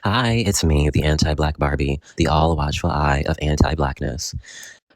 Hi, it's me, the anti-Black Barbie, the all-watchful eye of anti-Blackness.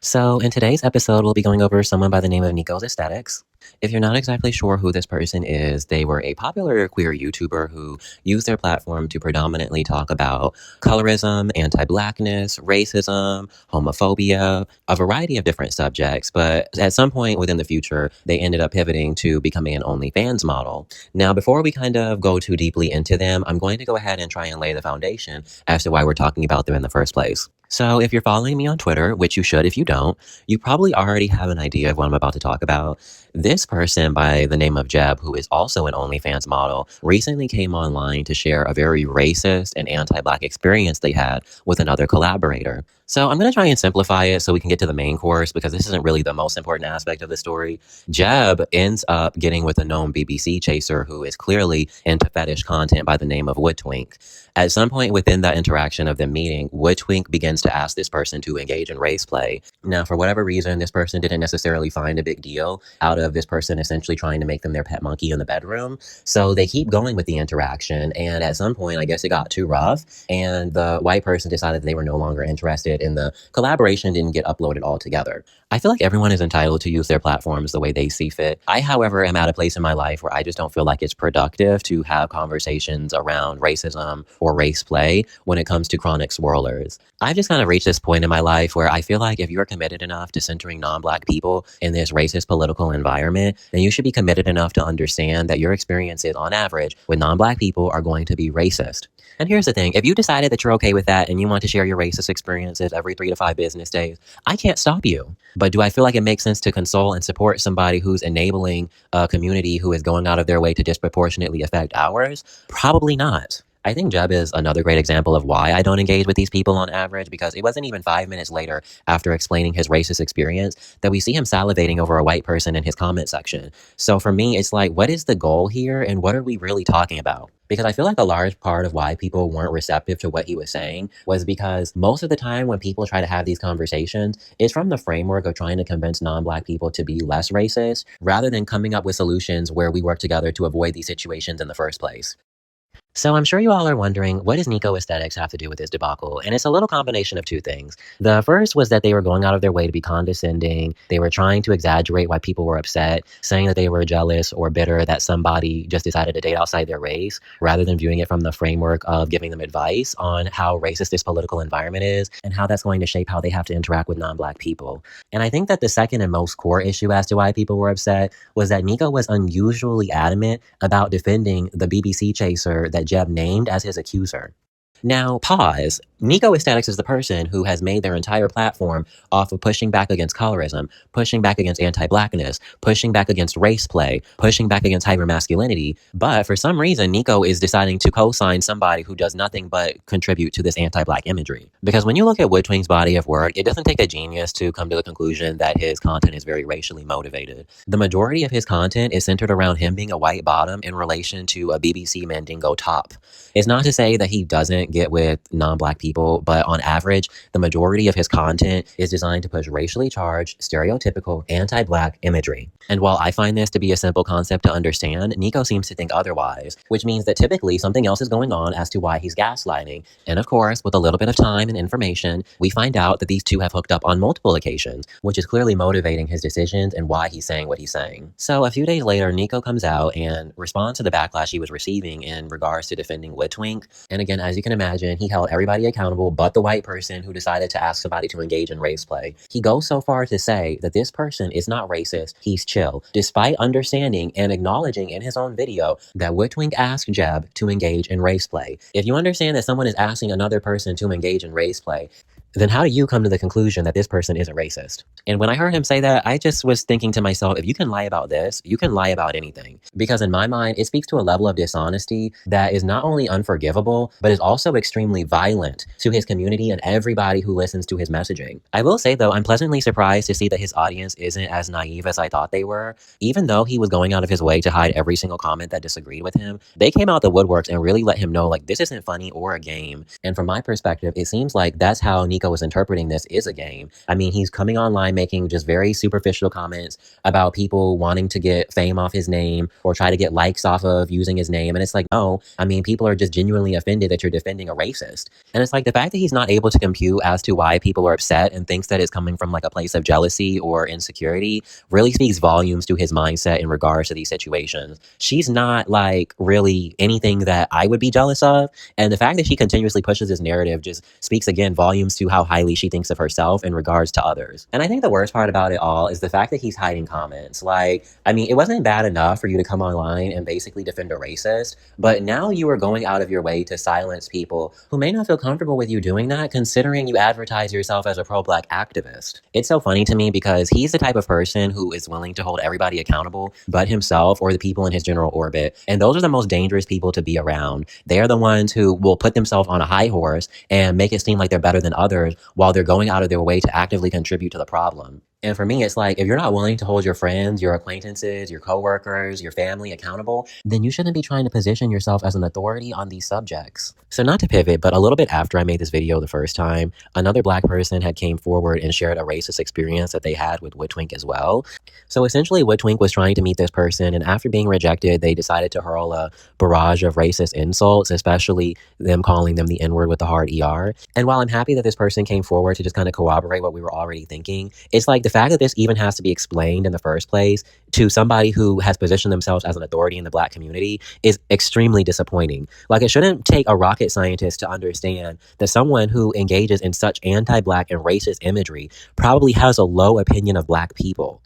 So, in today's episode, we'll be going over someone by the name of Nico's Aesthetics. If you're not exactly sure who this person is, they were a popular queer YouTuber who used their platform to predominantly talk about colorism, anti-Blackness, racism, homophobia, a variety of different subjects. But at some point within the future, they ended up pivoting to becoming an OnlyFans model. Now, before we kind of go too deeply into them, I'm going to go ahead and try and lay the foundation as to why we're talking about them in the first place. So if you're following me on Twitter, which you should if you don't, you probably already have an idea of what I'm about to talk about. This person by the name of Jeb, who is also an OnlyFans model, recently came online to share a very racist and anti-Black experience they had with another collaborator. So I'm going to try and simplify it so we can get to the main course because this isn't really the most important aspect of the story. Jeb ends up getting with a known BBC chaser who is clearly into fetish content by the name of Woodtwink. At some point within that interaction of them meeting, Woodtwink begins to ask this person to engage in race play. Now, for whatever reason, this person didn't necessarily find a big deal out of this person essentially trying to make them their pet monkey in the bedroom. So they keep going with the interaction. And at some point, I guess it got too rough. And the white person decided they were no longer interested and the collaboration didn't get uploaded altogether. I feel like everyone is entitled to use their platforms the way they see fit. I, however, am at a place in my life where I just don't feel like it's productive to have conversations around racism or race play when it comes to chronic swirlers. I've just kind of reached this point in my life where I feel like if you're committed enough to centering non-Black people in this racist political environment, then you should be committed enough to understand that your experiences on average with non-Black people are going to be racist. And here's the thing, if you decided that you're okay with that and you want to share your racist experiences every 3 to 5 business days, I can't stop you. But do I feel like it makes sense to console and support somebody who's enabling a community who is going out of their way to disproportionately affect ours? Probably not. I think Jeb is another great example of why I don't engage with these people on average, because it wasn't even 5 minutes later after explaining his racist experience that we see him salivating over a white person in his comment section. So for me, it's like, what is the goal here and what are we really talking about? Because I feel like a large part of why people weren't receptive to what he was saying was because most of the time when people try to have these conversations, it's from the framework of trying to convince non-Black people to be less racist rather than coming up with solutions where we work together to avoid these situations in the first place. So I'm sure you all are wondering, what does Nico Aesthetics have to do with this debacle? And it's a little combination of two things. The first was that they were going out of their way to be condescending. They were trying to exaggerate why people were upset, saying that they were jealous or bitter that somebody just decided to date outside their race, rather than viewing it from the framework of giving them advice on how racist this political environment is and how that's going to shape how they have to interact with non-Black people. And I think that the second and most core issue as to why people were upset was that Nico was unusually adamant about defending the BBC chaser that Jeb named as his accuser. Now, pause. Nico Aesthetics is the person who has made their entire platform off of pushing back against colorism, pushing back against anti-Blackness, pushing back against race play, pushing back against hypermasculinity. But for some reason, Nico is deciding to co-sign somebody who does nothing but contribute to this anti-Black imagery. Because when you look at Woodtwink's body of work, it doesn't take a genius to come to the conclusion that his content is very racially motivated. The majority of his content is centered around him being a white bottom in relation to a BBC Mandingo top. It's not to say that he doesn't get with non-Black people, but on average, the majority of his content is designed to push racially charged, stereotypical, anti-Black imagery. And while I find this to be a simple concept to understand, Nico seems to think otherwise, which means that typically something else is going on as to why he's gaslighting. And of course, with a little bit of time and information, we find out that these two have hooked up on multiple occasions, which is clearly motivating his decisions and why he's saying what he's saying. So a few days later, Nico comes out and responds to the backlash he was receiving in regards to defending Woodtwink. And again, as you can imagine, he held everybody accountable but the white person who decided to ask somebody to engage in race play. He goes so far to say that this person is not racist, he's chill, despite understanding and acknowledging in his own video that Woodtwink asked Jeb to engage in race play. If you understand that someone is asking another person to engage in race play, then how do you come to the conclusion that this person isn't racist? And when I heard him say that, I just was thinking to myself, if you can lie about this, you can lie about anything. Because in my mind, it speaks to a level of dishonesty that is not only unforgivable, but is also extremely violent to his community and everybody who listens to his messaging. I will say though, I'm pleasantly surprised to see that his audience isn't as naive as I thought they were. Even though he was going out of his way to hide every single comment that disagreed with him, they came out the woodworks and really let him know, like, this isn't funny or a game. And from my perspective, it seems like that's how Nico Nico is interpreting this is a game. I mean, he's coming online making just very superficial comments about people wanting to get fame off his name or try to get likes off of using his name. And it's like, no, I mean, people are just genuinely offended that you're defending a racist. And it's like the fact that he's not able to compute as to why people are upset and thinks that it's coming from like a place of jealousy or insecurity really speaks volumes to his mindset in regards to these situations. She's not like really anything that I would be jealous of. And the fact that she continuously pushes this narrative just speaks again volumes to how highly she thinks of herself in regards to others. And I think the worst part about it all is the fact that he's hiding comments. Like, I mean, it wasn't bad enough for you to come online and basically defend a racist, but now you are going out of your way to silence people who may not feel comfortable with you doing that, considering you advertise yourself as a pro-Black activist. It's so funny to me because he's the type of person who is willing to hold everybody accountable but himself or the people in his general orbit. And those are the most dangerous people to be around. They're the ones who will put themselves on a high horse and make it seem like they're better than others while they're going out of their way to actively contribute to the problem. And for me, it's like, if you're not willing to hold your friends, your acquaintances, your coworkers, your family accountable, then you shouldn't be trying to position yourself as an authority on these subjects. So not to pivot, but a little bit after I made this video the first time, another Black person had came forward and shared a racist experience that they had with Woodtwink as well. So essentially, Woodtwink was trying to meet this person, and after being rejected, they decided to hurl a barrage of racist insults, especially them calling them the N-word with the hard ER. And while I'm happy that this person came forward to just kind of corroborate what we were already thinking, it's like the fact that this even has to be explained in the first place to somebody who has positioned themselves as an authority in the Black community is extremely disappointing. Like, it shouldn't take a rocket scientist to understand that someone who engages in such anti-Black and racist imagery probably has a low opinion of Black people.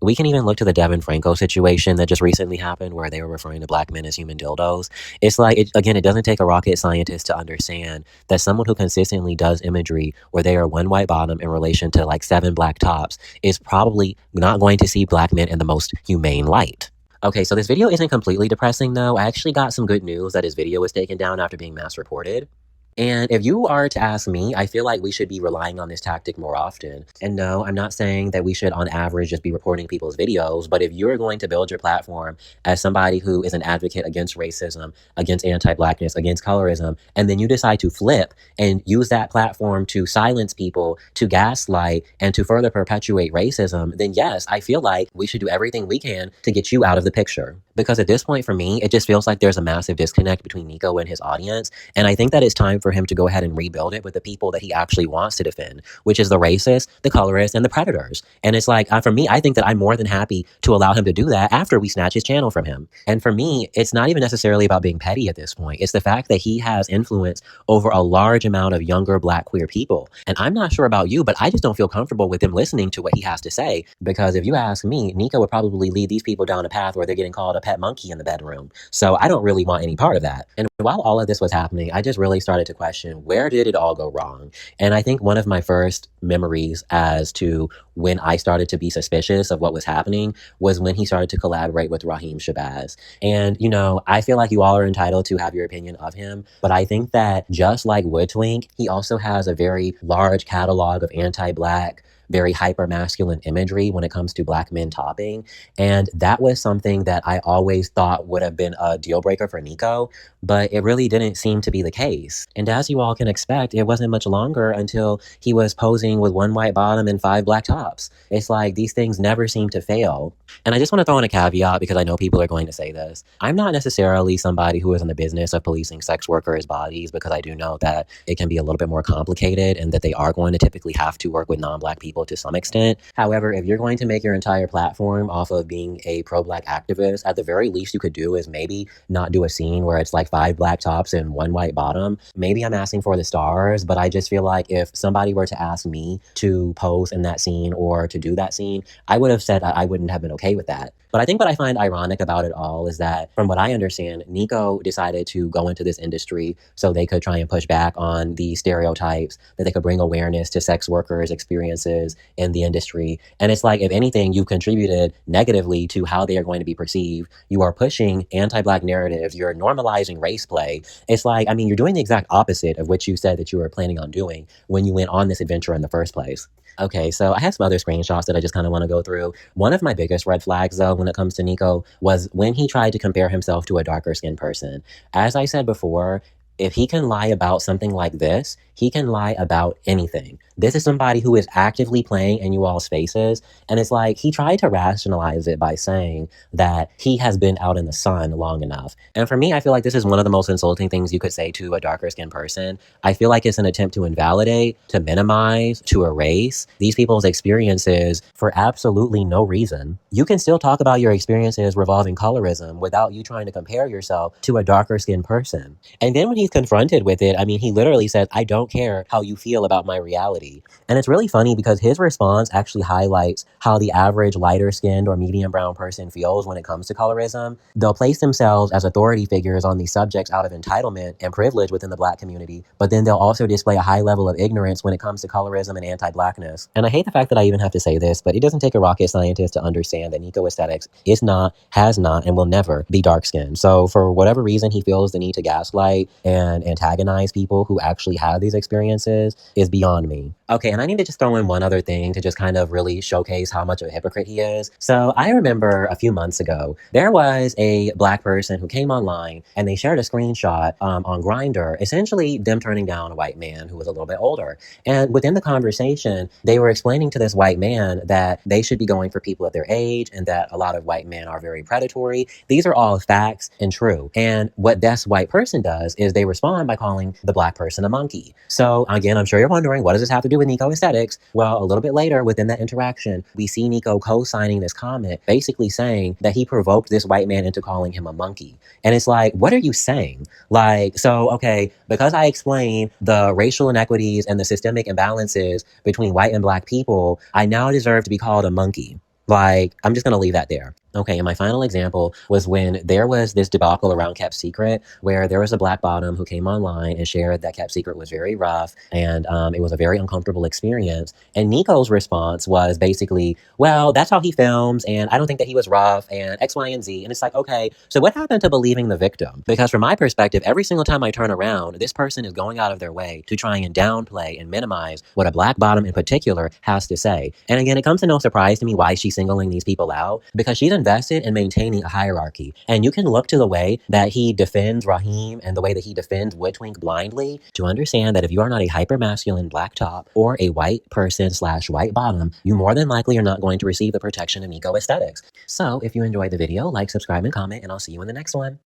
We can even look to the Devin Franco situation that just recently happened where they were referring to Black men as human dildos. It's like, it doesn't take a rocket scientist to understand that someone who consistently does imagery where they are one white bottom in relation to like 7 black tops is probably not going to see Black men in the most humane light. Okay, so this video isn't completely depressing though. I actually got some good news that his video was taken down after being mass reported. And if you are to ask me, I feel like we should be relying on this tactic more often. And no, I'm not saying that we should on average just be reporting people's videos, but if you're going to build your platform as somebody who is an advocate against racism, against anti-Blackness, against colorism, and then you decide to flip and use that platform to silence people, to gaslight, and to further perpetuate racism, then yes, I feel like we should do everything we can to get you out of the picture. Because at this point for me, it just feels like there's a massive disconnect between Nico and his audience. And I think that it's time for him to go ahead and rebuild it with the people that he actually wants to defend, which is the racists, the colorists, and the predators. And it's like, for me, I think that I'm more than happy to allow him to do that after we snatch his channel from him. And for me, it's not even necessarily about being petty at this point. It's the fact that he has influence over a large amount of younger Black queer people. And I'm not sure about you, but I just don't feel comfortable with them listening to what he has to say. Because if you ask me, Nico would probably lead these people down a path where they're getting called a pet monkey in the bedroom. So I don't really want any part of that. And while all of this was happening, I just really started to question, where did it all go wrong? And I think one of my first memories as to when I started to be suspicious of what was happening was when he started to collaborate with Raheem Shabazz. And, you know, I feel like you all are entitled to have your opinion of him, but I think that just like Woodtwink, he also has a very large catalog of anti-Black, very hyper-masculine imagery when it comes to Black men topping. And that was something that I always thought would have been a deal breaker for Nico, but it really didn't seem to be the case. And as you all can expect, it wasn't much longer until he was posing with 1 white bottom and 5 black tops. It's like these things never seem to fail. And I just want to throw in a caveat because I know people are going to say this. I'm not necessarily somebody who is in the business of policing sex workers' bodies, because I do know that it can be a little bit more complicated and that they are going to typically have to work with non-Black people to some extent. However, if you're going to make your entire platform off of being a pro-Black activist, at the very least you could do is maybe not do a scene where it's like 5 black tops and 1 white bottom. Maybe I'm asking for the stars, but I just feel like if somebody were to ask me to pose in that scene or to do that scene, I would have said I wouldn't have been okay with that. But I think what I find ironic about it all is that, from what I understand, Nico decided to go into this industry so they could try and push back on the stereotypes, that they could bring awareness to sex workers' experiences in the industry. And it's like, if anything, you've contributed negatively to how they are going to be perceived. You are pushing anti-Black narratives. You're normalizing race play. It's like, I mean, you're doing the exact opposite of what you said that you were planning on doing when you went on this adventure in the first place. Okay, so I have some other screenshots that I just kind of want to go through. One of my biggest red flags, though, when it comes to Nico was when he tried to compare himself to a darker skinned person. As I said before, If he can lie about something like this, he can lie about anything. This is somebody who is actively playing in you all's faces. And it's like he tried to rationalize it by saying that he has been out in the sun long enough. And for me, I feel like this is one of the most insulting things you could say to a darker skinned person. I feel like it's an attempt to invalidate, to minimize, to erase these people's experiences for absolutely no reason. You can still talk about your experiences revolving colorism without you trying to compare yourself to a darker skinned person. And then when he's confronted with it, I mean, he literally says, I don't care how you feel about my reality. And it's really funny because his response actually highlights how the average lighter skinned or medium brown person feels when it comes to colorism. They'll place themselves as authority figures on these subjects out of entitlement and privilege within the Black community, but then they'll also display a high level of ignorance when it comes to colorism and anti-Blackness. And I hate the fact that I even have to say this, but it doesn't take a rocket scientist to understand that Nico Aesthetics is not, has not, and will never be dark skinned. So for whatever reason he feels the need to gaslight and antagonize people who actually have these experiences is beyond me. Okay, and I need to just throw in one other thing to just kind of really showcase how much of a hypocrite he is. So I remember a few months ago, there was a Black person who came online and they shared a screenshot on Grindr, essentially them turning down a white man who was a little bit older. And within the conversation, they were explaining to this white man that they should be going for people at their age and that a lot of white men are very predatory. These are all facts and true. And what this white person does is they respond by calling the Black person a monkey. So again, I'm sure you're wondering, what does this have to do with Nico Aesthetics? Well, a little bit later within that interaction, we see Nico co-signing this comment, basically saying that he provoked this white man into calling him a monkey. And it's like, what are you saying? Like, so, okay, because I explain the racial inequities and the systemic imbalances between white and Black people, I now deserve to be called a monkey. Like, I'm just going to leave that there. Okay, and my final example was when there was this debacle around Kept Secret, where there was a Black bottom who came online and shared that Kept Secret was very rough and it was a very uncomfortable experience. And Nico's response was basically, well, that's how he films and I don't think that he was rough and X, Y, and Z. And it's like, okay, so what happened to believing the victim? Because from my perspective, every single time I turn around, this person is going out of their way to try and downplay and minimize what a Black bottom in particular has to say. And again, it comes to no surprise to me why she's singling these people out, because she's invested in maintaining a hierarchy. And you can look to the way that he defends Raheem and the way that he defends Woodwink blindly to understand that if you are not a hyper-masculine Black top or a white person / white bottom, you more than likely are not going to receive the protection of Nico Aesthetics. So if you enjoyed the video, like, subscribe, and comment, and I'll see you in the next one.